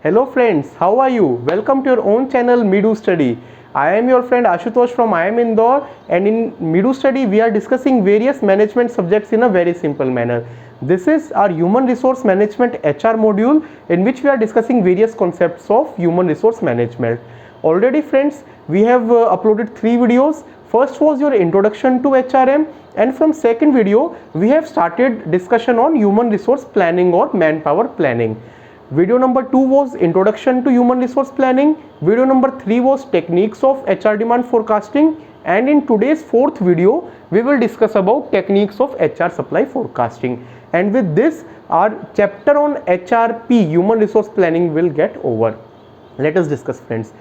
Hello friends, how are you? Welcome to your own channel Midu Study. I am your friend Ashutosh from I am Indore, and in Midu Study we are discussing various management subjects in a very simple manner. This is our human resource management HR module in which we are discussing various concepts of human resource management. Already friends, we have uploaded 3 videos. First was your introduction to HRM, and from second video we have started discussion on human resource planning or manpower planning. Video number 2 was introduction to human resource planning. Video number 3 was techniques of HR demand forecasting, and in today's fourth video we will discuss about techniques of HR supply forecasting. And with this, our chapter on HRP, human resource planning, will get over. Let us discuss friends.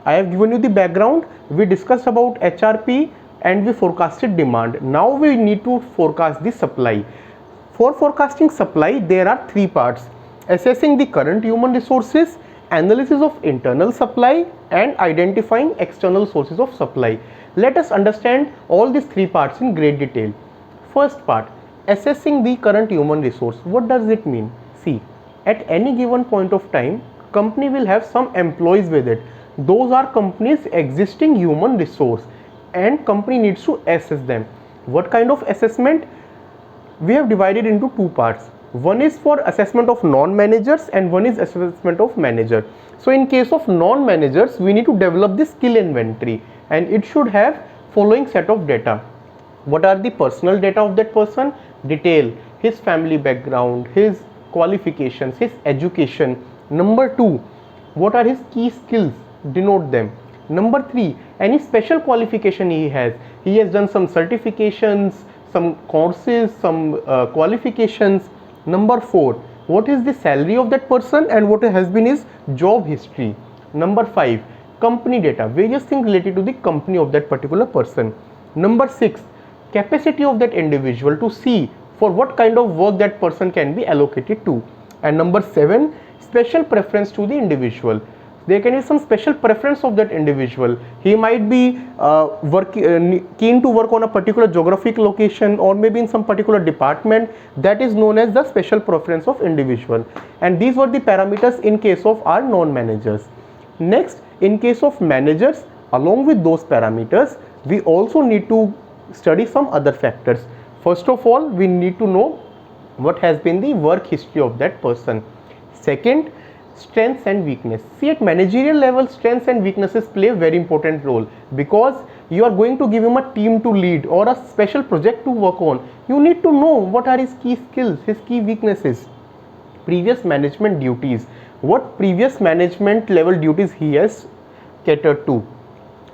I have given you the background. We discussed about HRP and we forecasted demand. Now we need to forecast the supply. For forecasting supply, there are 3 parts: assessing the current human resources, analysis of internal supply, and identifying external sources of supply. Let us understand all these 3 parts in great detail. First part, assessing the current human resource. What does it mean? See, at any given point of time, company will have some employees with it. Those are company's existing human resource and company needs to assess them. What kind of assessment? We have divided into 2 parts. One is for assessment of non-managers and one is assessment of manager. So in case of non-managers, we need to develop the skill inventory, and it should have following set of data. What are the personal data of that person? Detail his family background, his qualifications, his education. Number 2, what are his key skills? Denote them. Number 3, any special qualification he has. He has done some certifications, some courses, some qualifications. Number 4, what is the salary of that person and what has been his job history. Number 5, company data, various things related to the company of that particular person. Number 6, capacity of that individual to see for what kind of work that person can be allocated to. And number 7, special preference to the individual. There can be some special preference of that individual. He might be keen to work on a particular geographic location or maybe in some particular department. That is known as the special preference of individual. And these were the parameters in case of our non-managers. Next, in case of managers, along with those parameters, we also need to study some other factors. First of all, we need to know what has been the work history of that person. Second, strengths and weakness. See, at managerial level, strengths and weaknesses play a very important role, because you are going to give him a team to lead or a special project to work on. You need to know what are his key skills, his key weaknesses. Previous management duties, what previous management level duties he has catered to,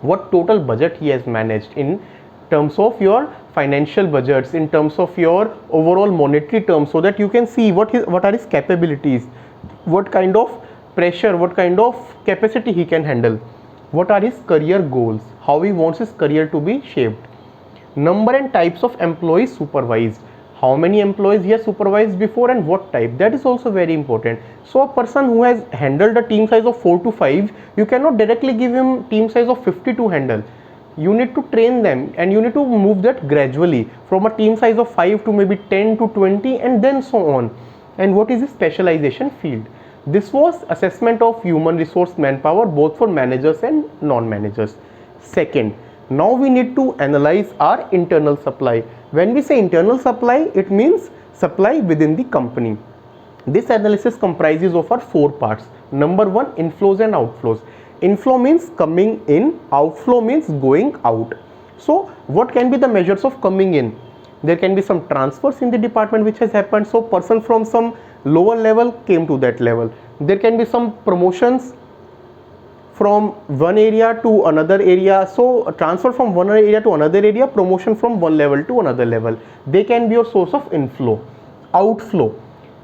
what total budget he has managed in terms of your financial budgets, in terms of your overall monetary terms, so that you can see what are his capabilities, what kind of pressure, what kind of capacity he can handle, what are his career goals, how he wants his career to be shaped. Number and types of employees supervised, how many employees he has supervised before and what type, that is also very important. So a person who has handled a team size of 4 to 5, you cannot directly give him team size of 50 to handle. You need to train them and you need to move that gradually from a team size of 5 to maybe 10 to 20 and then so on. And what is the specialization field? This was assessment of human resource manpower both for managers and non-managers. Second, now we need to analyze our internal supply. When we say internal supply, it means supply within the company. This analysis comprises of our 4 parts. Number 1, inflows and outflows. Inflow means coming in, outflow means going out. So what can be the measures of coming in? There can be some transfers in the department which has happened. So person from some lower level came to that level. There can be some promotions from one area to another area. So a transfer from one area to another area, promotion from one level to another level. They can be your source of inflow. Outflow,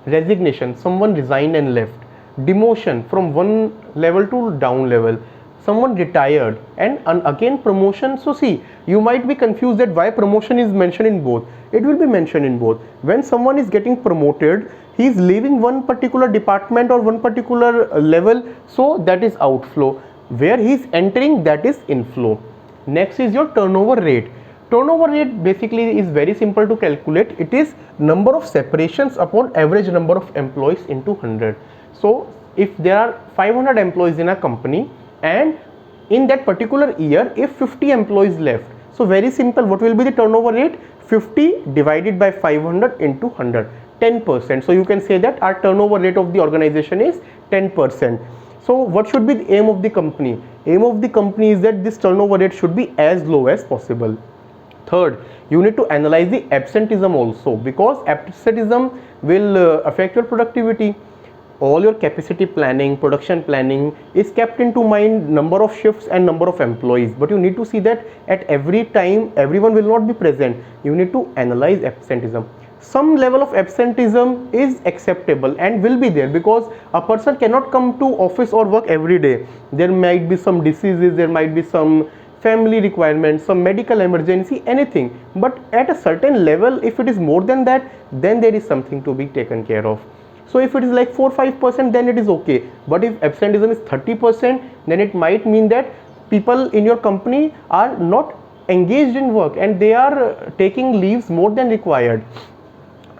resignation, someone resigned and left. Demotion, from one level to down level, someone retired, and again promotion. So see, you might be confused that why promotion is mentioned in both. It will be mentioned in both. When someone is getting promoted, he is leaving one particular department or one particular level, so that is outflow. Where he is entering, that is inflow. Next is your turnover rate. Turnover rate basically is very simple to calculate. It is number of separations upon average number of employees into 100. So if there are 500 employees in a company, and in that particular year if 50 employees left, so very simple, what will be the turnover rate? 50 divided by 500 into 100, 10%. So you can say that our turnover rate of the organization is 10%. So what should be the aim of the company? Aim of the company is that this turnover rate should be as low as possible. Third, you need to analyze the absenteeism also, because absenteeism will affect your productivity. All your capacity planning, production planning is kept into mind number of shifts and number of employees, but you need to see that at every time everyone will not be present. You need to analyze absenteeism. Some level of absenteeism is acceptable and will be there, because a person cannot come to office or work every day. There might be some diseases, there might be some family requirements, some medical emergency, anything, but at a certain level if it is more than that, then there is something to be taken care of. So if it is like 4-5%, then it is okay, but if absenteeism is 30%, then it might mean that people in your company are not engaged in work and they are taking leaves more than required.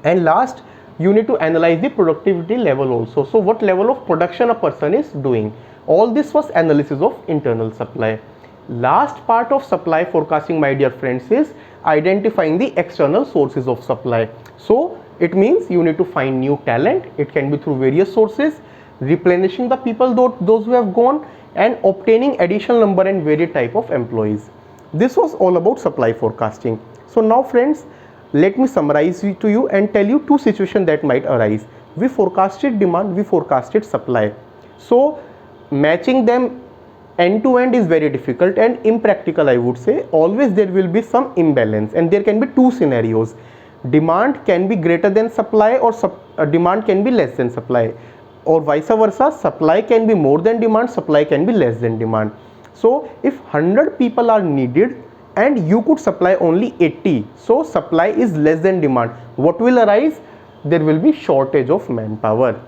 And last, you need to analyze the productivity level also. So what level of production a person is doing. All this was analysis of internal supply. Last part of supply forecasting, my dear friends, is identifying the external sources of supply. So it means you need to find new talent. It can be through various sources, replenishing the people, those who have gone, and obtaining additional number and varied type of employees. This was all about supply forecasting. So now friends, let me summarize it to you and tell you two situations that might arise. We forecasted demand, we forecasted supply. So matching them end to end is very difficult and impractical, I would say. Always there will be some imbalance, and there can be two scenarios. Demand can be greater than supply, or demand can be less than supply, or vice versa. Supply can be more than demand, supply can be less than demand. So if 100 people are needed and you could supply only 80, so supply is less than demand, what will arise? There will be shortage of manpower.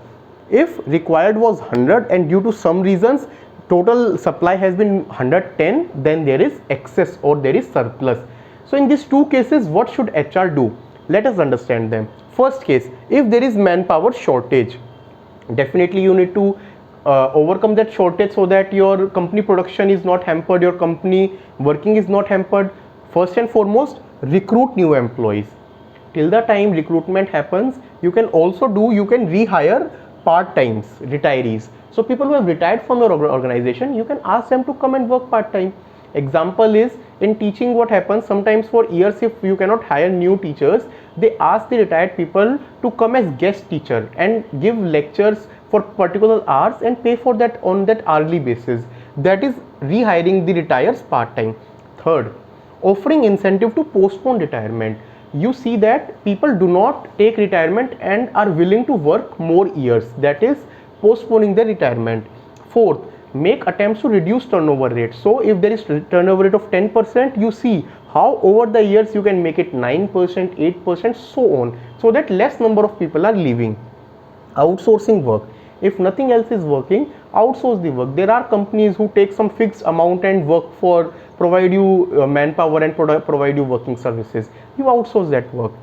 If required was 100 and due to some reasons total supply has been 110, then there is excess or there is surplus. So in these two cases, what should HR do? Let us understand them. First case, if there is manpower shortage, definitely you need to overcome that shortage so that your company production is not hampered, your company working is not hampered. First and foremost, recruit new employees. Till the time recruitment happens, you can rehire part-times, retirees. So people who have retired from your organization, you can ask them to come and work part-time. Example is, in teaching what happens, sometimes for years if you cannot hire new teachers, they ask the retired people to come as guest teacher and give lectures for particular hours and pay for that on that hourly basis. That is rehiring the retirees part-time. Third, offering incentive to postpone retirement. You see that people do not take retirement and are willing to work more years, that is postponing the retirement. Fourth, make attempts to reduce turnover rate. So if there is turnover rate of 10%, you see how over the years you can make it 9%, 8%, so on, so that less number of people are leaving. Outsourcing work. If nothing else is working, outsource the work. There are companies who take some fixed amount and provide you manpower and provide you working services. You outsource that work.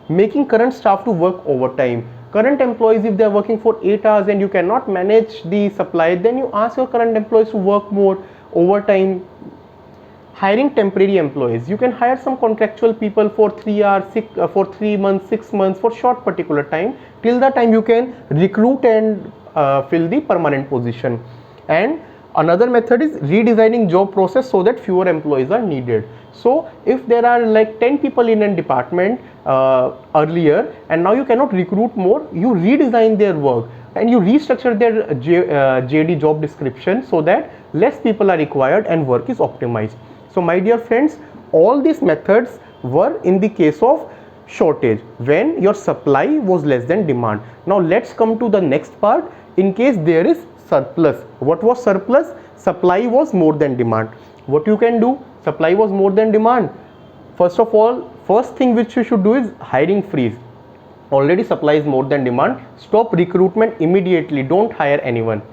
Making current staff to work overtime. Current employees, if they are working for 8 hours and you cannot manage the supply, then you ask your current employees to work more overtime. Hiring temporary employees. You can hire some contractual people for 3 hours, for 3 months, 6 months, for short particular time. Till the time you can recruit and fill the permanent position. And another method is redesigning job process so that fewer employees are needed. So if there are like 10 people in a department earlier and now you cannot recruit more, you redesign their work and you restructure their JD job description so that less people are required and work is optimized. So my dear friends, all these methods were in the case of shortage, when your supply was less than demand. Now let's come to the next part. In case there is surplus. What was surplus? Supply was more than demand. What you can do? Supply was more than demand. First of all, first thing which you should do is hiring freeze. Already supply is more than demand. Stop recruitment immediately. Don't hire anyone.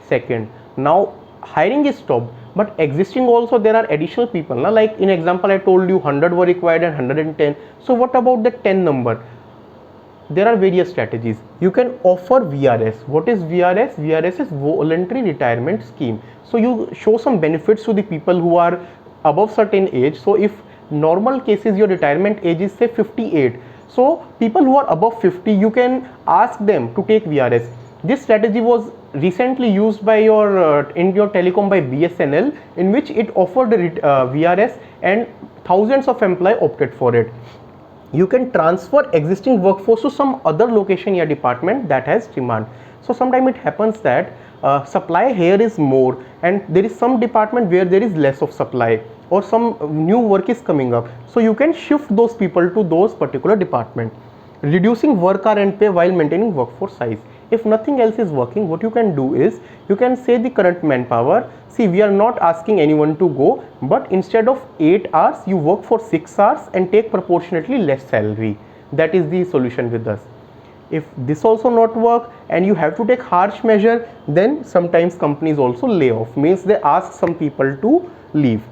Second, now hiring is stopped, but existing also there are additional people. Now, like in example I told you 100 were required and 110. So what about the 10 number? there are various strategies. You can offer VRS. What is VRS? VRS is voluntary retirement scheme. So you show some benefits to the people who are above certain age. So if normal cases your retirement age is say 58, so people who are above 50, you can ask them to take VRS. This strategy was recently used by in your telecom by BSNL, in which it offered VRS and thousands of employees opted for it. You can transfer existing workforce to some other location or department that has demand. So sometimes it happens that supply here is more and there is some department where there is less of supply, or some new work is coming up, so you can shift those people to those particular department, reducing work hour and pay while maintaining workforce size. If nothing else is working, what you can do is you can say the current manpower, see, we are not asking anyone to go, but instead of 8 hours you work for 6 hours and take proportionately less salary. That is the solution with us. If this also not work and you have to take harsh measure, then sometimes companies also lay off, means they ask some people to leave.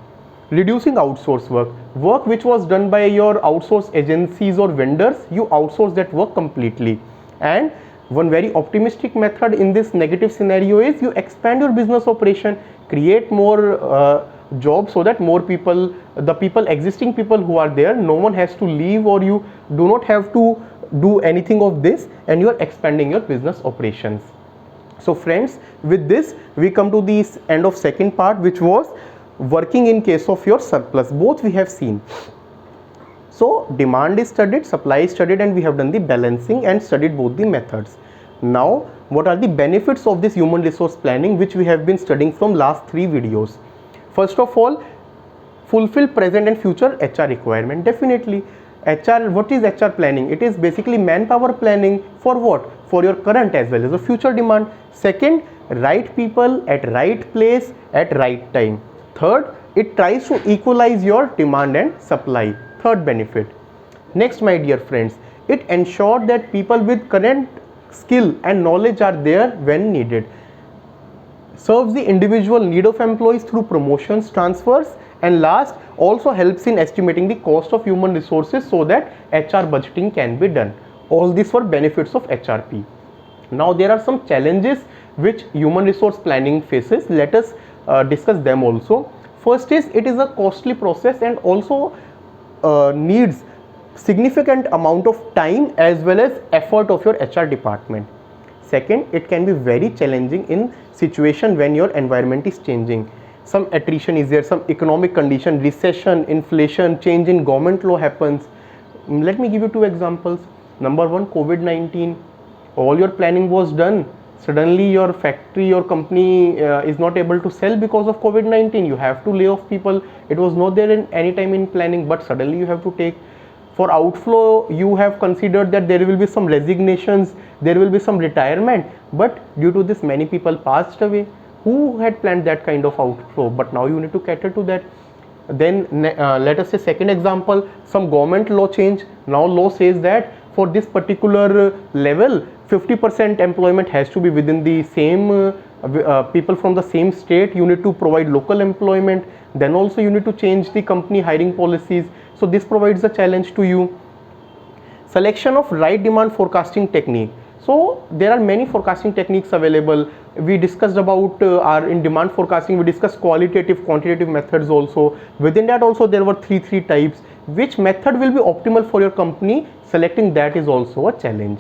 Reducing outsource work which was done by your outsource agencies or vendors, you outsource that work completely. And one very optimistic method in this negative scenario is you expand your business operation, create more jobs, so that more people, existing people who are there, no one has to leave, or you do not have to do anything of this, and you are expanding your business operations. So friends, with this we come to the end of second part, which was working in case of your surplus. Both we have seen. So demand is studied, supply is studied, and we have done the balancing and studied both the methods. Now what are the benefits of this human resource planning, which we have been studying from last 3 videos? First of all, fulfill present and future HR requirement. Definitely HR, what is HR planning? It is basically manpower planning for what? For your current as well as the future demand. Second, right people at right place at right time. Third, it tries to equalize your demand and supply. Third benefit. Next, my dear friends, it ensures that people with current skill and knowledge are there when needed. Serves the individual need of employees through promotions, transfers, and last, also helps in estimating the cost of human resources so that HR budgeting can be done. All these were benefits of HRP. Now there are some challenges which human resource planning faces. Let us discuss them also. First is, it is a costly process and also needs significant amount of time as well as effort of your HR department. Second, it can be very challenging in situation when your environment is changing. Some attrition is there, some economic condition, recession, inflation, change in government law happens. Let me give you 2 examples. Number 1, COVID-19. All your planning was done. Suddenly your factory, your company is not able to sell because of COVID-19. You have to lay off people. It was not there in any time in planning, but suddenly you have to take. For outflow, you have considered that there will be some resignations, there will be some retirement, but due to this many people passed away. Who had planned that kind of outflow? But now you need to cater to that. Then let us say second example, some government law change. Now law says that for this particular level, 50% employment has to be within the same people from the same state. You need to provide local employment. Then also you need to change the company hiring policies. So this provides a challenge to you. Selection of right demand forecasting technique. So there are many forecasting techniques available. We discussed about in demand forecasting, we discussed qualitative, quantitative methods also. Within that also there were three types. Which method will be optimal for your company? Selecting that is also a challenge.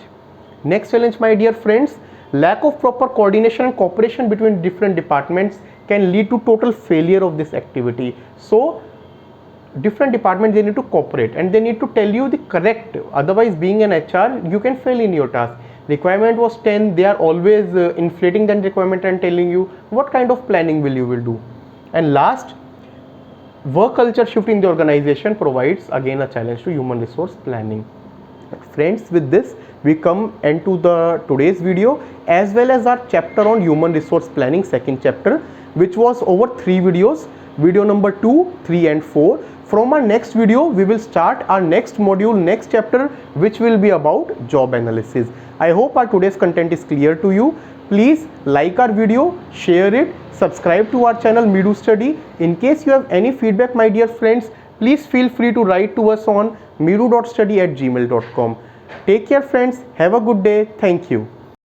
Next challenge, my dear friends, lack of proper coordination and cooperation between different departments can lead to total failure of this activity. So different departments, they need to cooperate and they need to tell you the correct, otherwise being an HR you can fail in your task. Requirement was 10, they are always inflating that requirement and telling you what kind of planning will do. And last, work culture shift in the organization provides again a challenge to human resource planning. Friends, with this we come into the today's video as well as our chapter on human resource planning, second chapter, which was over 3 videos, video number 2, 3 and 4. From our next video we will start our next module, next chapter, which will be about job analysis. I hope our today's content is clear to you. Please like our video, share it, subscribe to our channel Midu Study. In case you have any feedback, my dear friends, please feel free to write to us on midu.study@gmail.com. Take care friends. Have a good day. Thank you.